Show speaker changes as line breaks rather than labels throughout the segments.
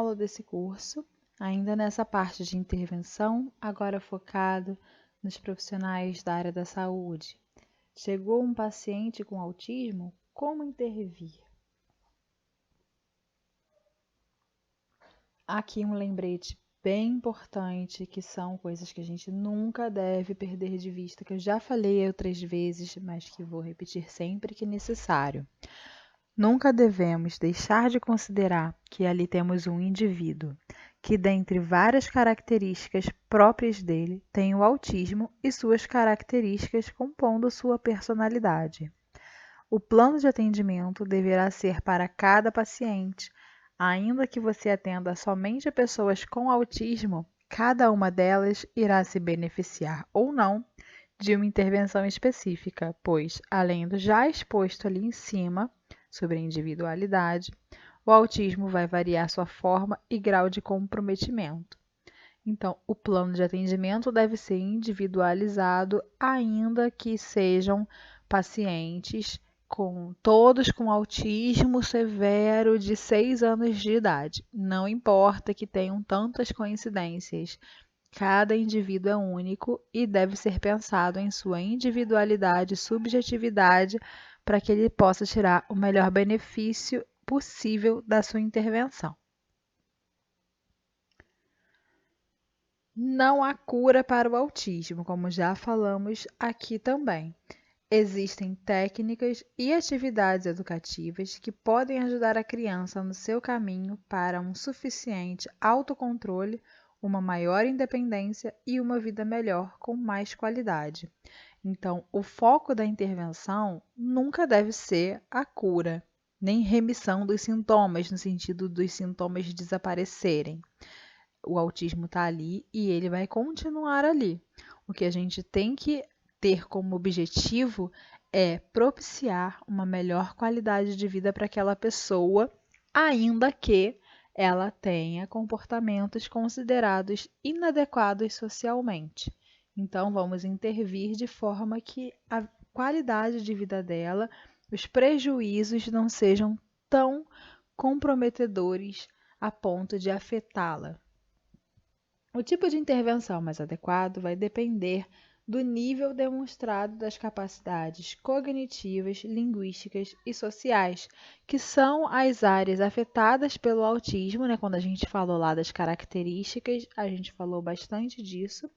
aula desse curso, ainda nessa parte de intervenção, agora focado nos profissionais da área da saúde. Chegou um paciente com autismo, como intervir? Aqui um lembrete bem importante, que são coisas que a gente nunca deve perder de vista, que eu já falei outras vezes, mas que vou repetir sempre que necessário. Nunca devemos deixar de considerar que ali temos um indivíduo que, dentre várias características próprias dele, tem o autismo e suas características compondo sua personalidade. O plano de atendimento deverá ser para cada paciente. Ainda que você atenda somente a pessoas com autismo, cada uma delas irá se beneficiar ou não de uma intervenção específica, pois, além do já exposto ali em cima, sobre a individualidade, o autismo vai variar sua forma e grau de comprometimento. Então, o plano de atendimento deve ser individualizado, ainda que sejam pacientes todos com autismo severo de 6 anos de idade. Não importa que tenham tantas coincidências. Cada indivíduo é único e deve ser pensado em sua individualidade e subjetividade para que ele possa tirar o melhor benefício possível da sua intervenção. Não há cura para o autismo, como já falamos aqui também. Existem técnicas e atividades educativas que podem ajudar a criança no seu caminho para um suficiente autocontrole, uma maior independência e uma vida melhor com mais qualidade. Então, o foco da intervenção nunca deve ser a cura, nem remissão dos sintomas, no sentido dos sintomas desaparecerem. O autismo está ali e ele vai continuar ali. O que a gente tem que ter como objetivo é propiciar uma melhor qualidade de vida para aquela pessoa, ainda que ela tenha comportamentos considerados inadequados socialmente. Então, vamos intervir de forma que a qualidade de vida dela, os prejuízos não sejam tão comprometedores a ponto de afetá-la. O tipo de intervenção mais adequado vai depender do nível demonstrado das capacidades cognitivas, linguísticas e sociais, que são as áreas afetadas pelo autismo, né? Quando a gente falou lá das características, a gente falou bastante disso.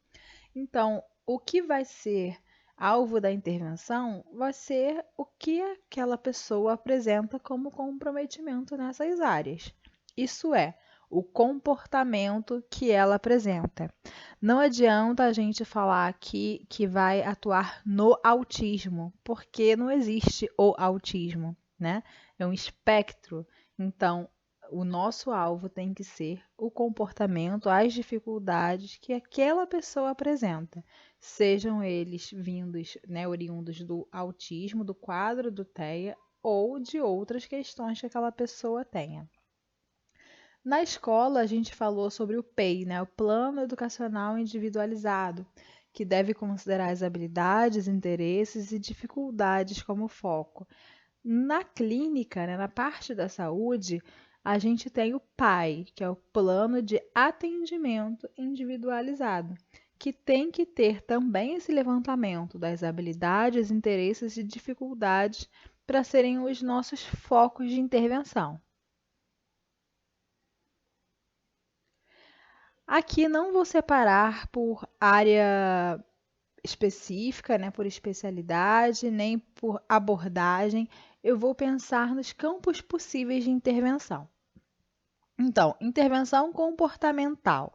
Então, o que vai ser alvo da intervenção vai ser o que aquela pessoa apresenta como comprometimento nessas áreas. Isso é, o comportamento que ela apresenta. Não adianta a gente falar aqui que vai atuar no autismo, porque não existe o autismo, né? É um espectro. Então, o nosso alvo tem que ser o comportamento, as dificuldades que aquela pessoa apresenta, sejam eles vindos, né, oriundos do autismo, do quadro do TEA ou de outras questões que aquela pessoa tenha. Na escola, a gente falou sobre o PEI, né, o Plano Educacional Individualizado, que deve considerar as habilidades, interesses e dificuldades como foco. Na clínica, né, na parte da saúde, a gente tem o PAI, que é o Plano de Atendimento Individualizado, que tem que ter também esse levantamento das habilidades, interesses e dificuldades para serem os nossos focos de intervenção. Aqui não vou separar por área específica, né, por especialidade, nem por abordagem. Eu vou pensar nos campos possíveis de intervenção. Então, intervenção comportamental.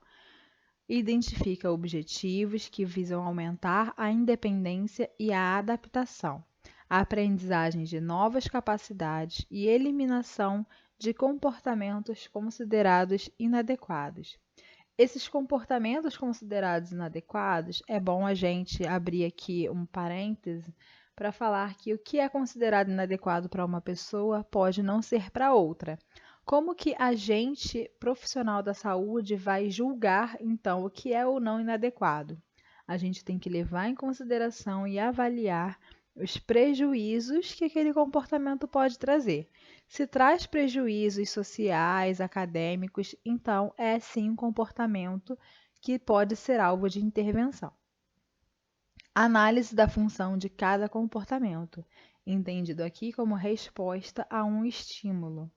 Identifica objetivos que visam aumentar a independência e a adaptação, a aprendizagem de novas capacidades e eliminação de comportamentos considerados inadequados. Esses comportamentos considerados inadequados, é bom a gente abrir aqui um parêntese para falar que o que é considerado inadequado para uma pessoa pode não ser para outra. Como que a gente, profissional da saúde, vai julgar, então, o que é ou não inadequado? A gente tem que levar em consideração e avaliar os prejuízos que aquele comportamento pode trazer. Se traz prejuízos sociais, acadêmicos, então é sim um comportamento que pode ser alvo de intervenção. Análise da função de cada comportamento, entendido aqui como resposta a um estímulo.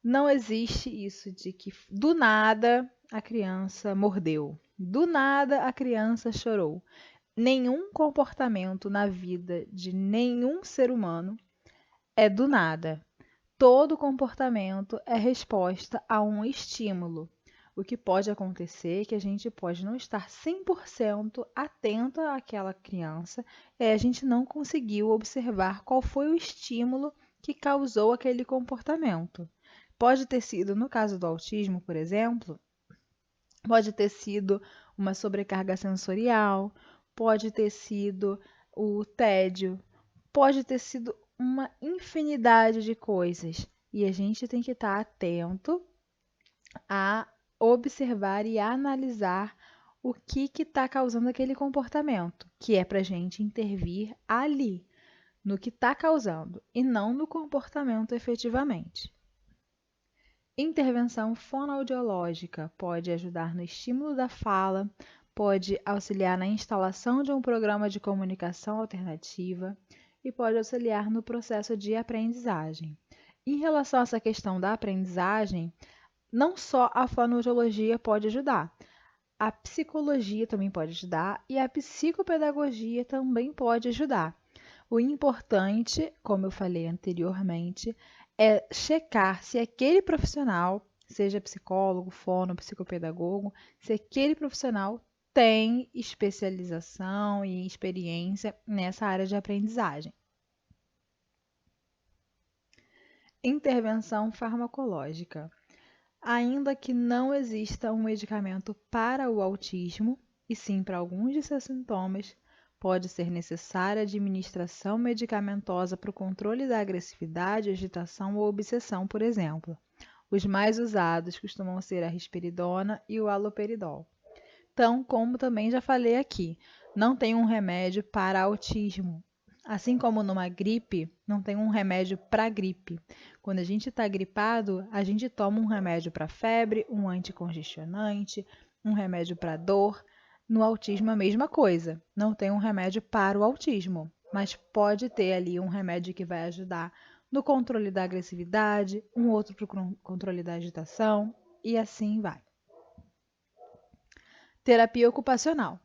Não existe isso de que do nada a criança mordeu, do nada a criança chorou. Nenhum comportamento na vida de nenhum ser humano é do nada. Todo comportamento é resposta a um estímulo. O que pode acontecer é que a gente pode não estar 100% atenta àquela criança e a gente não conseguiu observar qual foi o estímulo que causou aquele comportamento. Pode ter sido, no caso do autismo, por exemplo, pode ter sido uma sobrecarga sensorial, pode ter sido o tédio, pode ter sido uma infinidade de coisas. E a gente tem que estar atento a observar e analisar o que está causando aquele comportamento, que é para a gente intervir ali, no que está causando, e não no comportamento efetivamente. Intervenção fonoaudiológica pode ajudar no estímulo da fala, pode auxiliar na instalação de um programa de comunicação alternativa e pode auxiliar no processo de aprendizagem. Em relação a essa questão da aprendizagem, não só a fonoaudiologia pode ajudar, a psicologia também pode ajudar e a psicopedagogia também pode ajudar. O importante, como eu falei anteriormente, é checar se aquele profissional, seja psicólogo, fono, psicopedagogo, se aquele profissional tem especialização e experiência nessa área de aprendizagem. Intervenção farmacológica. Ainda que não exista um medicamento para o autismo, e sim para alguns de seus sintomas, pode ser necessária administração medicamentosa para o controle da agressividade, agitação ou obsessão, por exemplo. Os mais usados costumam ser a risperidona e o haloperidol. Então, como também já falei aqui, não tem um remédio para autismo. Assim como numa gripe, não tem um remédio para gripe. Quando a gente está gripado, a gente toma um remédio para febre, um anticongestionante, um remédio para dor. No autismo, a mesma coisa. Não tem um remédio para o autismo, mas pode ter ali um remédio que vai ajudar no controle da agressividade, um outro para o controle da agitação, e assim vai. Terapia ocupacional.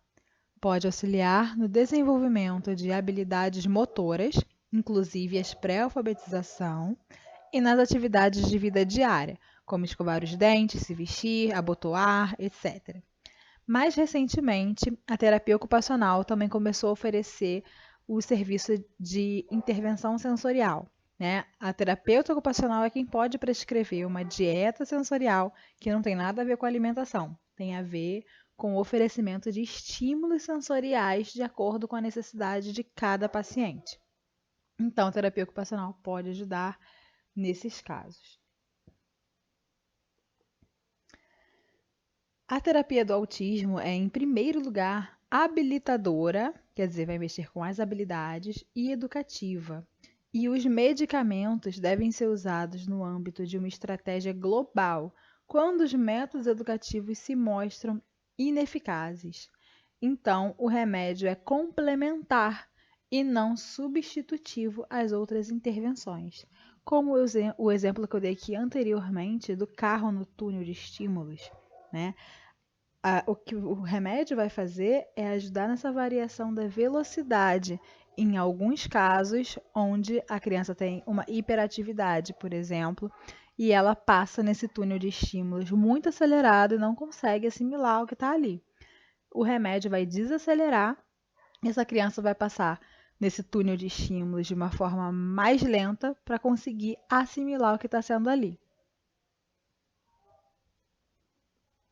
Pode auxiliar no desenvolvimento de habilidades motoras, inclusive as pré-alfabetização, e nas atividades de vida diária, como escovar os dentes, se vestir, abotoar, etc. Mais recentemente, a terapia ocupacional também começou a oferecer o serviço de intervenção sensorial. A terapeuta ocupacional é quem pode prescrever uma dieta sensorial que não tem nada a ver com a alimentação, tem a ver com o oferecimento de estímulos sensoriais de acordo com a necessidade de cada paciente. Então, a terapia ocupacional pode ajudar nesses casos. A terapia do autismo é, em primeiro lugar, habilitadora, quer dizer, vai mexer com as habilidades, e educativa. E os medicamentos devem ser usados no âmbito de uma estratégia global, quando os métodos educativos se mostram ineficazes. Então, o remédio é complementar e não substitutivo às outras intervenções. Como o exemplo que eu dei aqui anteriormente do carro no túnel de estímulos, o que o remédio vai fazer é ajudar nessa variação da velocidade, em alguns casos onde a criança tem uma hiperatividade, por exemplo, e ela passa nesse túnel de estímulos muito acelerado e não consegue assimilar o que está ali. O remédio vai desacelerar, e essa criança vai passar nesse túnel de estímulos de uma forma mais lenta para conseguir assimilar o que está sendo ali.